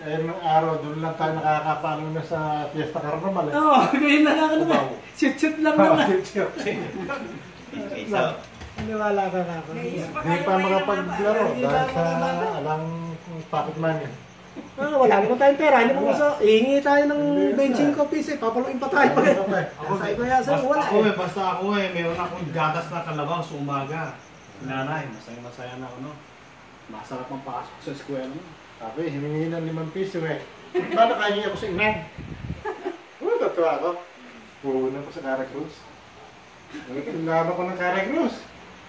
Eh, nung araw, doon lang tayo nakakapalo na sa Fiesta Carnaval eh. Oo, ngayon na lang ano ba? Shoot lang naman. Maniwala ka na ako. Hindi pa makapaglaro dahil sa alang pocket money. Wala naman tayong pera, hindi mo gusto. Ihingi tayo ng 25 piso, papaluin pa tayo. Sa iba yasa, wala eh. Basta ako meron akong gatas na kalabang sa umaga. Nanay, masaya na ako, no? Masarap ang pasok sa eskwela mo. Sabi, hiningi ng 5 piso eh. Paano kahingi ako sa inang? Totoo ako. Puhunan ko sa Cara Cruz. Nagkilala ko ng Cara Cruz.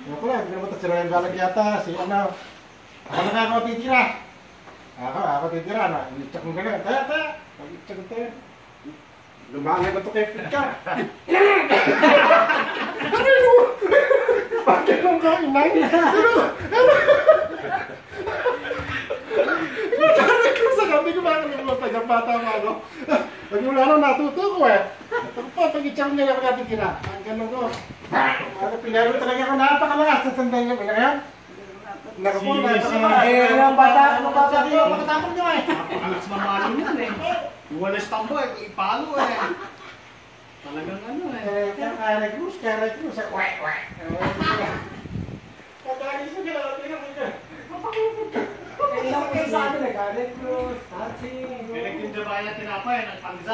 Ako lang, hindi naman ito si Ryan Galag yata, si ano. Ako na nga ako titira. Ako titira na. Itsak mo ganyan. Taya. Itsak mo tayo. Lumahan ko ito kay Flickar. Ano yun? Bakit lang ka inay? Hindi ko makakalimutan yung bata mo ako. Pagmula nung natuto ko eh. Pag-itsak niya ako natin kina. Ang gano'n ko. Pinaro talaga ako napakalakas. Tatandaan niyo ba yan? Nakapo, napakalakas. Eh, yung bata ko, makatapon niyo eh. Napakalakas mamalo niyan eh. Yung walang stampo ipalo eh. Talagang ano eh. Cara Cruz. Wek. Pagkakas mo nila, mapakupot ka. Ilang kayo sa amin eh, Cara Cruz, Tachi. Pinagtindabayan tinapay, nagpangza.